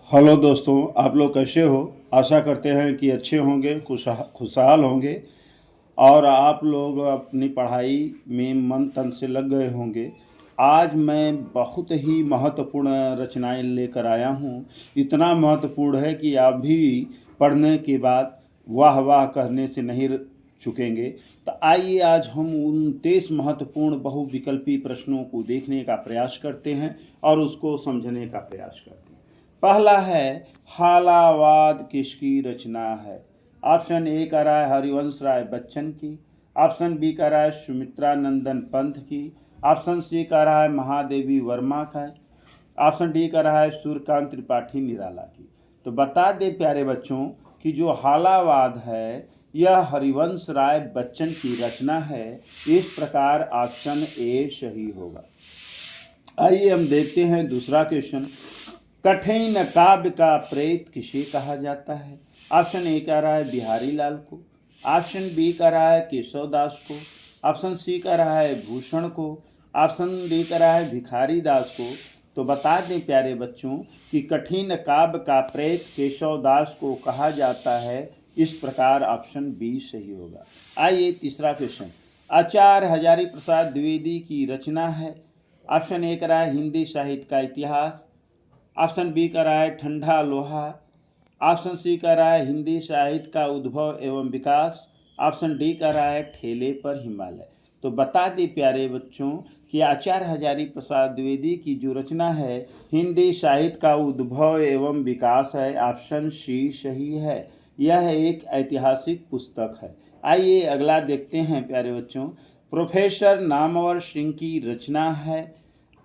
Hello दोस्तों, आप लोग कैसे हो। आशा करते हैं कि अच्छे होंगे, खुशहाल होंगे और आप लोग अपनी पढ़ाई में मन तन से लग गए होंगे। आज मैं बहुत ही महत्वपूर्ण रचनाएं लेकर आया हूँ। इतना महत्वपूर्ण है कि आप भी पढ़ने के बाद वाह वाह कहने से नहीं चुकेंगे। तो आइए आज हम उन 23 महत्वपूर्ण बहुविकल्पी प्रश्नों को देखने का प्रयास करते हैं और उसको समझने का प्रयास करते हैं। पहला है, हालावाद किसकी रचना है। ऑप्शन ए कह रहा है हरिवंश राय बच्चन की। ऑप्शन बी कह रहा है सुमित्रा नंदन पंत की। ऑप्शन सी कह रहा है महादेवी वर्मा का। ऑप्शन डी कह रहा है सूर्यकांत त्रिपाठी निराला की। तो बता दें प्यारे बच्चों कि जो हालावाद है यह हरिवंश राय बच्चन की रचना है। इस प्रकार ऑप्शन ए सही होगा। आइए हम देखते हैं दूसरा क्वेश्चन। कठिन काव्य का प्रेत किसे कहा जाता है। ऑप्शन ए कह रहा है बिहारी लाल को। ऑप्शन बी कह रहा है केशव दास को। ऑप्शन सी कह रहा है भूषण को। ऑप्शन डी कह रहा है भिखारी दास को। तो बता दें प्यारे बच्चों कि कठिन काव्य का प्रेत केशव दास को कहा जाता है। इस प्रकार ऑप्शन बी सही होगा। आइए तीसरा क्वेश्चन। आचार्य हजारी प्रसाद द्विवेदी की रचना है। ऑप्शन ए कह रहा है हिंदी साहित्य का इतिहास। ऑप्शन बी कह रहा है ठंडा लोहा। ऑप्शन सी कह रहा है हिंदी साहित्य का उद्भव एवं विकास। ऑप्शन डी कह रहा है ठेले पर हिमालय। तो बता दें प्यारे बच्चों कि आचार्य हजारी प्रसाद द्विवेदी की जो रचना है हिंदी साहित्य का उद्भव एवं विकास है। ऑप्शन सी सही है। यह एक ऐतिहासिक पुस्तक है। आइए अगला देखते हैं प्यारे बच्चों। प्रोफेसर नामवर सिंह की रचना है।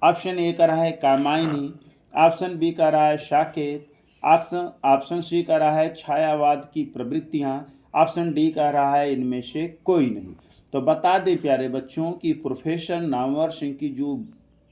ऑप्शन ए कह रहा है कामायनी। ऑप्शन बी कह रहा है साकेत। ऑप्शन सी कह रहा है छायावाद की प्रवृत्तियाँ। ऑप्शन डी कह रहा है इनमें से कोई नहीं। तो बता दें प्यारे बच्चों कि प्रोफेसर नामवर सिंह की जो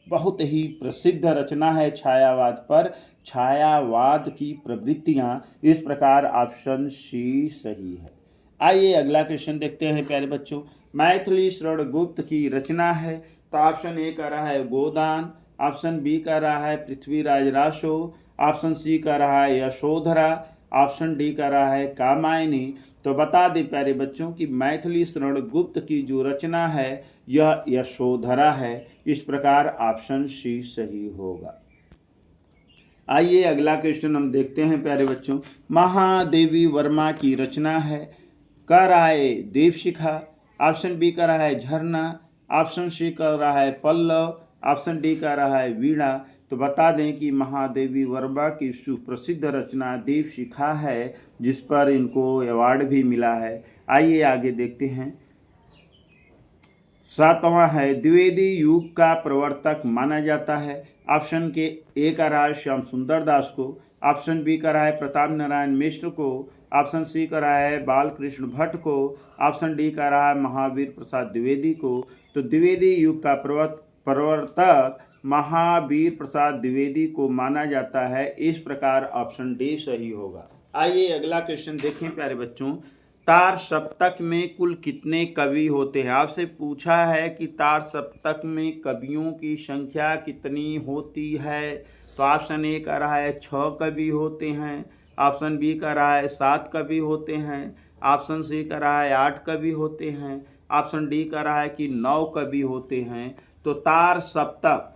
बहुत ही प्रसिद्ध रचना है छायावाद पर, छायावाद की प्रवृत्तियाँ। इस प्रकार ऑप्शन सी सही है। आइए अगला क्वेश्चन देखते हैं प्यारे बच्चों। मैथिली शरण गुप्त की रचना है। तो ऑप्शन ए कह रहा है गोदान। ऑप्शन बी कह रहा है पृथ्वीराज रासो। ऑप्शन सी कह रहा है यशोधरा। ऑप्शन डी कह रहा है कामायनी। तो बता दें प्यारे बच्चों कि मैथिली शरण गुप्त की जो रचना है यह यशोधरा है। इस प्रकार ऑप्शन सी सही होगा। आइए अगला क्वेश्चन हम देखते हैं प्यारे बच्चों। महादेवी वर्मा की रचना है। कह रहा है देवशिखा। ऑप्शन बी कह रहा है झरना। ऑप्शन सी कह रहा है पल्लव। ऑप्शन डी कह रहा है वीणा। तो बता दें कि महादेवी वर्मा की सुप्रसिद्ध रचना देवशिखा है, जिस पर इनको अवार्ड भी मिला है। आइए आगे देखते हैं। सातवां है द्विवेदी युग का प्रवर्तक माना जाता है। ऑप्शन के ए का रहा है श्याम सुंदर दास को। ऑप्शन बी का रहा है प्रताप नारायण मिश्र को। ऑप्शन सी का रहा है बालकृष्ण भट्ट को। ऑप्शन डी का रहा है महावीर प्रसाद द्विवेदी को। तो द्विवेदी युग का प्रवर्तक महावीर प्रसाद द्विवेदी को माना जाता है। इस प्रकार ऑप्शन डी सही होगा। आइए अगला क्वेश्चन देखें प्यारे बच्चों। तार सप्तक में कुल कितने कवि होते हैं। आपसे पूछा है कि तार सप्तक में कवियों की संख्या कितनी होती है। तो ऑप्शन ए कह रहा है 6 कवि होते हैं। ऑप्शन बी कह रहा है 7 कवि होते हैं। ऑप्शन सी कह रहा है 8 कवि होते हैं। ऑप्शन डी कह रहा है कि 9 कवि होते हैं। तो तार सप्तक,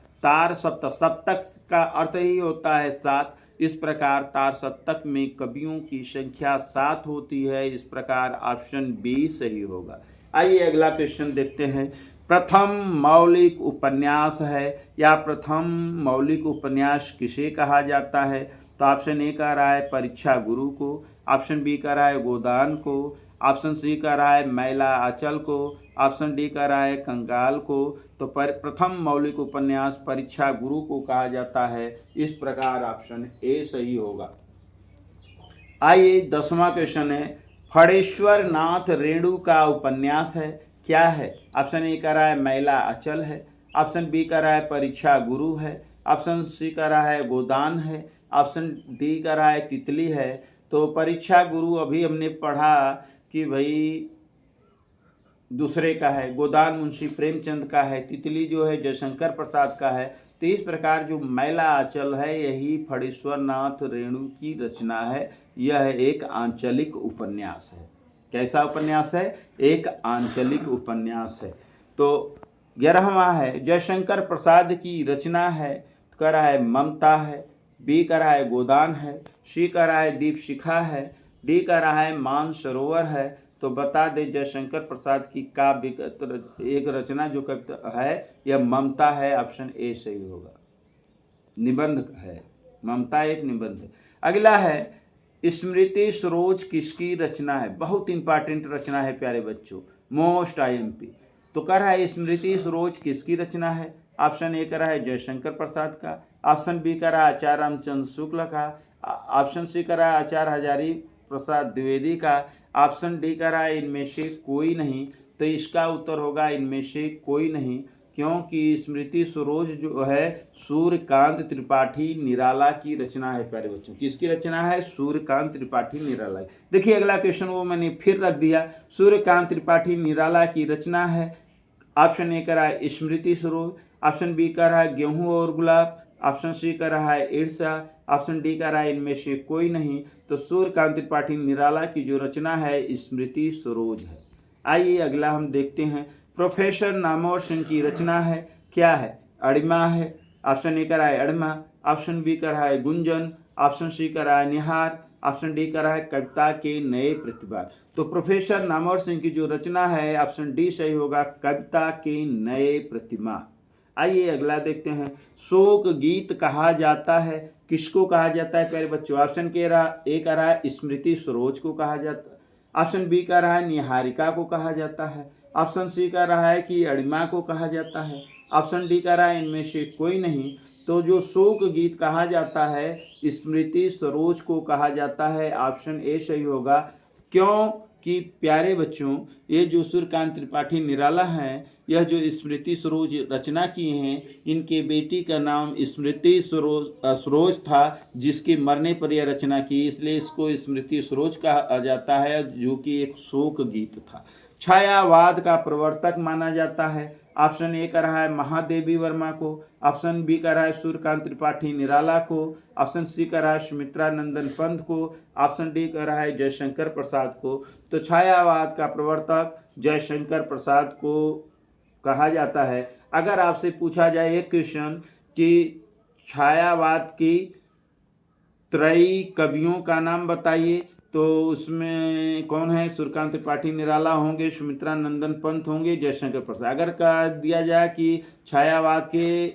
सप्तक का अर्थ ही होता है 7। इस प्रकार तार सप्तक में कवियों की संख्या 7 होती है। इस प्रकार ऑप्शन बी सही होगा। आइए अगला क्वेश्चन देखते हैं। प्रथम मौलिक उपन्यास है या प्रथम मौलिक उपन्यास किसे कहा जाता है। तो ऑप्शन ए कह रहा है परीक्षा गुरु को। ऑप्शन बी कह रहा है गोदान को। ऑप्शन सी कह रहा है मैला आंचल को। ऑप्शन डी कह रहा है कंगाल को। तो प्रथम मौलिक उपन्यास परीक्षा गुरु को कहा जाता है। इस प्रकार ऑप्शन ए सही होगा। आइए 10वां क्वेश्चन है। फणेश्वर नाथ रेणु का उपन्यास है, क्या है। ऑप्शन ए कह रहा है मैला अचल है। ऑप्शन बी कह रहा है परीक्षा गुरु है। ऑप्शन सी कह रहा है गोदान है। ऑप्शन डी कह रहा है तितली है। तो परीक्षा गुरु अभी हमने पढ़ा कि भाई दूसरे का है। गोदान मुंशी प्रेमचंद का है। तितली जो है जयशंकर प्रसाद का है। तो इस प्रकार जो मैला आंचल है यही फणीश्वर नाथ रेणु की रचना है। यह एक आंचलिक उपन्यास है। कैसा उपन्यास है? एक आंचलिक उपन्यास है। तो 11वां है जयशंकर प्रसाद की रचना है। कह रहा है ममता है, बी कह रहा है गोदान है, सी कह रहा है दीप शिखा है, डी कह रहा है मानसरोवर है। तो बता दे जयशंकर प्रसाद की काव्य एक रचना जो कविता है यह ममता है। ऑप्शन ए सही होगा। निबंध है, ममता एक निबंध है। अगला है स्मृति सरोज किसकी रचना है? बहुत इंपॉर्टेंट रचना है प्यारे बच्चों, मोस्ट IMP। तो कह रहा है स्मृति सरोज किसकी रचना है? ऑप्शन ए कह रहा है जयशंकर प्रसाद का, ऑप्शन बी कह रहा है आचार्य रामचंद्र शुक्ल का, ऑप्शन सी कह रहा है आचार्य हजारी प्रसाद द्विवेदी का, ऑप्शन डी कह रहा है इनमें से कोई नहीं। तो इसका उत्तर होगा इनमें से कोई नहीं, क्योंकि स्मृति सरोज जो है सूर्यकांत त्रिपाठी निराला की रचना है प्यारे बच्चों। किसकी रचना है? सूर्यकांत त्रिपाठी निराला। देखिए अगला क्वेश्चन वो मैंने फिर रख दिया, सूर्यकांत त्रिपाठी निराला की रचना है। ऑप्शन ए कह रहा है स्मृति सरोज, ऑप्शन बी कह रहा है गेहूं और गुलाब, ऑप्शन सी कह रहा है ईर्ष्या, ऑप्शन डी कह रहा है इनमें से कोई नहीं। तो सूर्यकांत त्रिपाठी निराला की जो रचना है स्मृति सरोज है। आइए अगला हम देखते हैं प्रोफेसर नामवर सिंह की रचना है। क्या है? अड़िमा है। ऑप्शन ए कह रहा है अड़मा, ऑप्शन बी कह रहा है गुंजन, ऑप्शन सी कह रहा है निहार, ऑप्शन डी कह रहा है कविता के नए प्रतिभा। तो प्रोफेसर नामवर सिंह की जो रचना है ऑप्शन डी सही होगा, कविता के नए प्रतिमा। आइए अगला देखते हैं शोक गीत कहा जाता है। किसको कहा जाता है प्यारे बच्चों? ऑप्शन ए कह रहा है स्मृति सरोज को कहा जाता है, ऑप्शन बी कह रहा है निहारिका को कहा जाता है, ऑप्शन सी कह रहा है कि अड़िमा को कहा जाता है, ऑप्शन डी कह रहा है इनमें से कोई नहीं। तो जो शोक गीत कहा जाता है स्मृति सरोज को कहा जाता है। ऑप्शन ए सही होगा, क्यों कि प्यारे बच्चों ये जो सूर्यकांत त्रिपाठी निराला हैं यह जो स्मृति सरोज रचना की हैं इनके बेटी का नाम स्मृति सरोज था, जिसके मरने पर यह रचना की, इसलिए इसको स्मृति सरोज कहा जाता है, जो कि एक शोक गीत था। छायावाद का प्रवर्तक माना जाता है। ऑप्शन ए कह रहा है महादेवी वर्मा को, ऑप्शन बी कह रहा है सूर्यकांत त्रिपाठी निराला को, ऑप्शन सी कह रहा है सुमित्रा नंदन पंत को, ऑप्शन डी कह रहा है जयशंकर प्रसाद को। तो छायावाद का प्रवर्तक जयशंकर प्रसाद को कहा जाता है। अगर आपसे पूछा जाए एक क्वेश्चन कि छायावाद की त्रयी कवियों का नाम बताइए, तो उसमें कौन है? सूर्यकांत त्रिपाठी निराला होंगे, सुमित्रा नंदन पंत होंगे, जयशंकर प्रसाद। अगर कह दिया जाए कि छायावाद के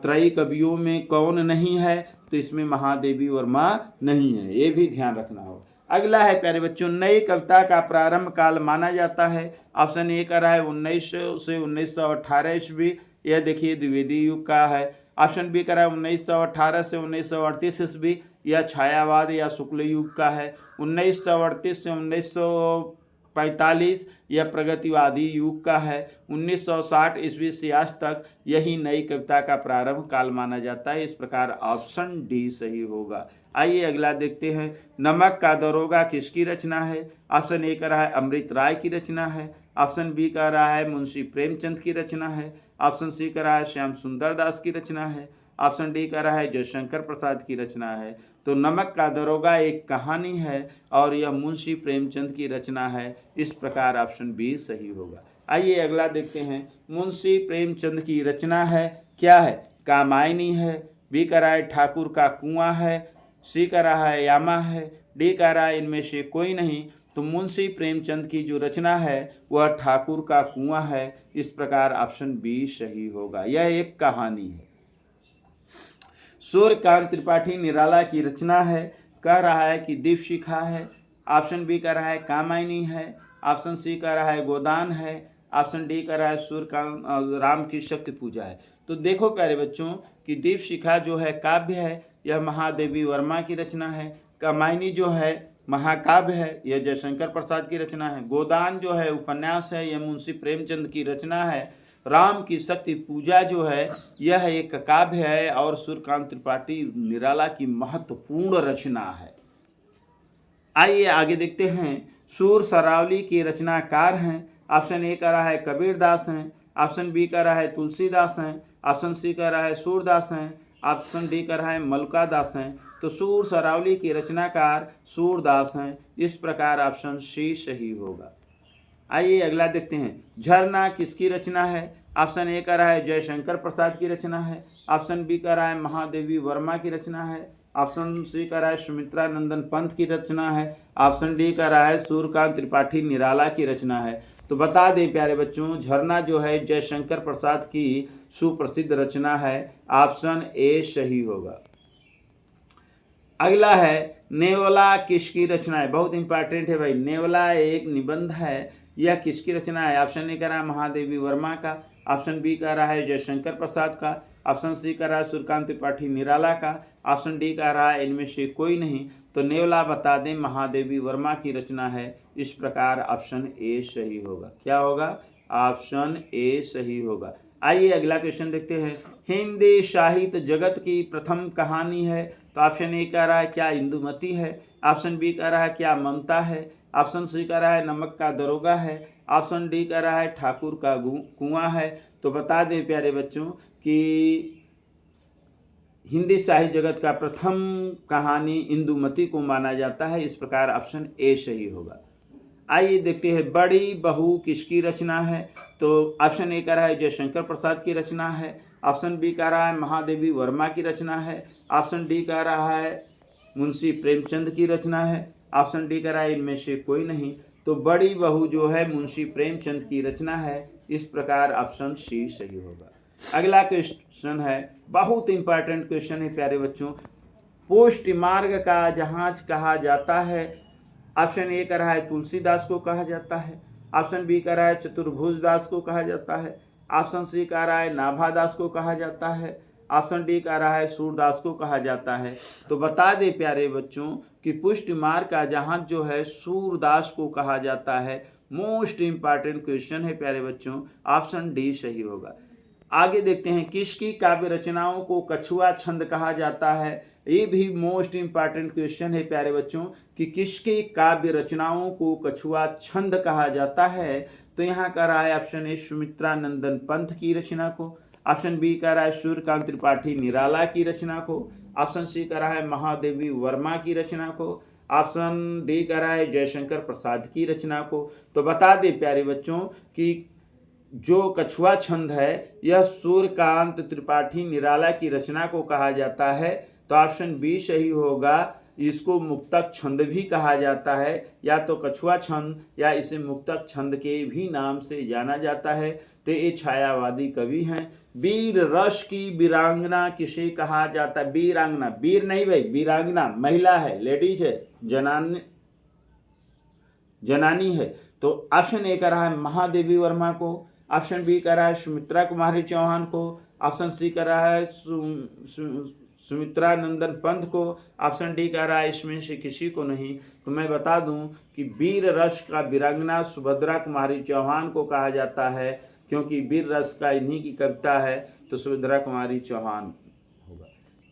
त्रयी कवियों में कौन नहीं है, तो इसमें महादेवी वर्मा नहीं है, ये भी ध्यान रखना हो। अगला है प्यारे बच्चों नई कविता का प्रारंभ काल माना जाता है। ऑप्शन ए कह रहा है 1900 से 1918 ईस्वी, यह देखिए द्विवेदी युग का है। ऑप्शन बी कह रहा है 1918 से 1938 ईस्वी, यह छायावाद या शुक्ल युग का है। 1938 से 1945 यह प्रगतिवादी युग का है। 1960 ईस्वी से आज तक यही नई कविता का प्रारंभ काल माना जाता है। इस प्रकार ऑप्शन डी सही होगा। आइए अगला देखते हैं नमक का दरोगा किसकी रचना है। ऑप्शन ए कह रहा है अमृत राय की रचना है, ऑप्शन बी कह रहा है मुंशी प्रेमचंद की रचना है, ऑप्शन सी कह रहा है श्याम सुंदर दास की रचना है, ऑप्शन डी कह रहा है जयशंकर प्रसाद की रचना है। तो नमक का दरोगा एक कहानी है और यह मुंशी प्रेमचंद की रचना है। इस प्रकार ऑप्शन बी सही होगा। आइए अगला देखते हैं मुंशी प्रेमचंद की रचना है। क्या है? कामायनी है, बी कह रहा है ठाकुर का कुआं है, सी कह रहा है यामा है, डी कह रहा है इनमें से कोई नहीं। तो मुंशी प्रेमचंद की जो रचना है वह ठाकुर का कुआं है। इस प्रकार ऑप्शन बी सही होगा। यह एक कहानी है। सूर्यकांत त्रिपाठी निराला की रचना है। कह रहा है कि दीप शिखा है, ऑप्शन बी कह रहा है कामायनी है, ऑप्शन सी कह रहा है गोदान है, ऑप्शन डी कह रहा है सूर्यकांत राम की शक्ति पूजा है। तो देखो प्यारे बच्चों कि दीप शिखा जो है काव्य है, यह महादेवी वर्मा की रचना है। कामायनी जो है महाकाव्य है, यह जयशंकर प्रसाद की रचना है। गोदान जो है उपन्यास है, यह मुंशी प्रेमचंद की रचना है। राम की शक्ति पूजा जो है यह एक काव्य है और सूर्यकांत त्रिपाठी निराला की महत्वपूर्ण रचना है। आइए आगे देखते हैं सूर सरावली के रचनाकार हैं। ऑप्शन ए कह रहा है कबीरदास हैं, ऑप्शन बी कह रहा है तुलसीदास हैं, ऑप्शन सी कह रहा है सूरदास हैं, ऑप्शन डी कह रहा है मलका दास हैं। तो सूर सरावली के रचनाकार सूरदास हैं। इस प्रकार ऑप्शन सी सही होगा। आइए अगला देखते हैं, झरना किसकी रचना है। ऑप्शन ए कह रहा है जयशंकर प्रसाद की रचना है, ऑप्शन बी कह रहा है महादेवी वर्मा की रचना है, ऑप्शन सी कह रहा है सुमित्रा नंदन पंत की रचना है, ऑप्शन डी कह रहा है सूर्यकांत त्रिपाठी निराला की रचना है। तो बता दें प्यारे बच्चों, झरना जो है जयशंकर प्रसाद की सुप्रसिद्ध रचना है। ऑप्शन ए सही होगा। अगला है नेवला किसकी रचना है। बहुत इंपॉर्टेंट है भाई, नेवला एक निबंध है, यह किसकी रचना है। ऑप्शन ए कह रहा है महादेवी वर्मा का, ऑप्शन बी कह रहा है जयशंकर प्रसाद का, ऑप्शन सी कह रहा है सूर्यकांत त्रिपाठी निराला का, ऑप्शन डी कह रहा है इनमें से कोई नहीं। तो नेवला बता दें महादेवी वर्मा की रचना है। इस प्रकार ऑप्शन ए सही होगा। क्या होगा? ऑप्शन ए सही होगा। आइए अगला क्वेश्चन देखते हैं, हिंदी साहित्य जगत की प्रथम कहानी है। तो ऑप्शन ए कह रहा है क्या इंदुमती है, ऑप्शन बी कह रहा है क्या ममता है, ऑप्शन सी कह रहा है नमक का दरोगा है, ऑप्शन डी कह रहा है ठाकुर का कुआं है। तो बता दें प्यारे बच्चों कि हिंदी साहित्य जगत का प्रथम कहानी इंदुमती को माना जाता है। इस प्रकार ऑप्शन ए सही होगा। आइए देखते हैं, बड़ी बहू किसकी रचना है। तो ऑप्शन ए कह रहा है जयशंकर प्रसाद की रचना है, ऑप्शन बी कह रहा है महादेवी वर्मा की रचना है, ऑप्शन डी कह रहा है मुंशी प्रेमचंद की रचना है, ऑप्शन डी कह रहा है इनमें से कोई नहीं। तो बड़ी बहू जो है मुंशी प्रेमचंद की रचना है। इस प्रकार ऑप्शन सी सही होगा। अगला क्वेश्चन है, बहुत इंपॉर्टेंट क्वेश्चन है प्यारे बच्चों, पुष्ट मार्ग का जहाज कहा जाता है। ऑप्शन ए कह रहा है तुलसीदास को कहा जाता है, ऑप्शन बी कह रहा है चतुर्भुज दास को कहा जाता है, ऑप्शन सी कह रहा है नाभादास को कहा जाता है, ऑप्शन डी कह रहा है सूरदास को कहा जाता है। तो बता दें प्यारे बच्चों कि पुष्ट मार्ग का जहाज जो है सूरदास को कहा जाता है। मोस्ट इंपॉर्टेंट क्वेश्चन है प्यारे बच्चों, ऑप्शन डी सही होगा। आगे देखते हैं, किसकी काव्य रचनाओं को कछुआ छंद कहा जाता है। ये भी मोस्ट इंपॉर्टेंट क्वेश्चन है प्यारे बच्चों कि किसके काव्य रचनाओं को कछुआ छंद कहा जाता है। तो यहाँ कह रहा है ऑप्शन ए सुमित्रा नंदन पंत की रचना को, ऑप्शन बी कह रहा है सूर्यकांत त्रिपाठी निराला की रचना को, ऑप्शन सी कह रहा है महादेवी वर्मा की रचना को, ऑप्शन डी कह रहा है जयशंकर प्रसाद की रचना को। तो बता दें प्यारे बच्चों कि जो कछुआ छंद है यह सूर्यकांत त्रिपाठी निराला की रचना को कहा जाता है। तो ऑप्शन बी सही होगा। इसको मुक्तक छंद भी कहा जाता है, या तो कछुआ छंद या इसे मुक्तक छंद के भी नाम से जाना जाता है। तो ये छायावादी कवि हैं। वीर रस की वीरांगना किसे कहा जाता है। वीरांगना, वीर नहीं भाई, वीरांगना महिला है, लेडीज है, जनानी है। तो ऑप्शन ए कह रहा है महादेवी वर्मा को, ऑप्शन बी कह रहा है सुमित्रा कुमारी चौहान को, ऑप्शन सी कह रहा है सुमित्रा नंदन पंत को, ऑप्शन डी कह रहा है इसमें से किसी को नहीं। तो मैं बता दूं कि वीर रस का वीरांगना सुभद्रा कुमारी चौहान को कहा जाता है, क्योंकि वीर रस का इन्हीं की कविता है। तो सुभद्रा कुमारी चौहान होगा।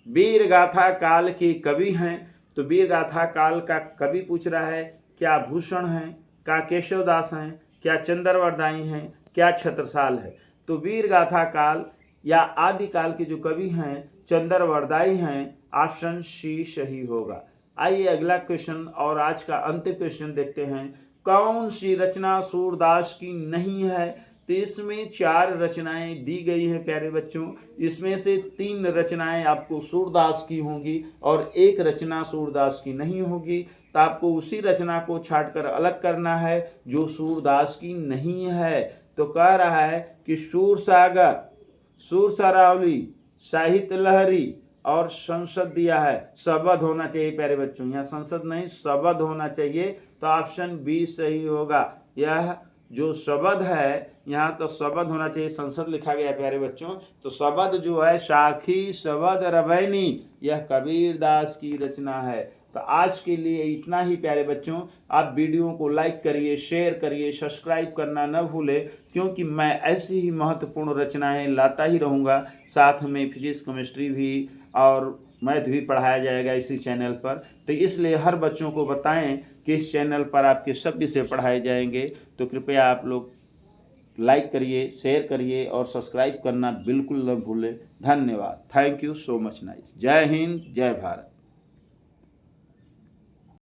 वीर गाथा काल के कवि हैं। तो वीर गाथा काल का कवि पूछ रहा है, क्या भूषण हैं, क्या केशवदास हैं, क्या चंद्रवरदाई हैं, क्या छत्रसाल है। तो वीर गाथा काल या आदिकाल के जो कवि हैं चंद्रवरदाई हैं। ऑप्शन सी सही होगा। आइए अगला क्वेश्चन और आज का अंतिम क्वेश्चन देखते हैं, कौन सी रचना सूरदास की नहीं है। तो इसमें 4 रचनाएं दी गई हैं प्यारे बच्चों। इसमें से 3 रचनाएं आपको सूरदास की होंगी और 1 रचना सूरदास की नहीं होगी। तो आपको उसी रचना को छांटकर अलग करना है जो सूरदास की नहीं है। तो कह रहा है कि सूरसागर, सुर सरावली, साहित्य लहरी और संसद दिया है। शब्द होना चाहिए प्यारे बच्चों, यहाँ संसद नहीं शब्द होना चाहिए। तो ऑप्शन बी सही होगा। यह जो शब्द है यहाँ तो शब्द होना चाहिए, संसद लिखा गया प्यारे बच्चों। तो शब्द जो है साखी शब्द रवैनी, यह कबीरदास की रचना है। तो आज के लिए इतना ही प्यारे बच्चों। आप वीडियो को लाइक करिए, शेयर करिए, सब्सक्राइब करना न भूलें, क्योंकि मैं ऐसी ही महत्वपूर्ण रचनाएं लाता ही रहूँगा। साथ में फिजिक्स, केमिस्ट्री भी और मैथ भी पढ़ाया जाएगा इसी चैनल पर। तो इसलिए हर बच्चों को बताएं कि इस चैनल पर आपके सब विषय पढ़ाए जाएंगे। तो कृपया आप लोग लाइक करिए, शेयर करिए और सब्सक्राइब करना बिल्कुल न भूलें। धन्यवाद। Thank you so much nice. जय हिंद, जय भारत।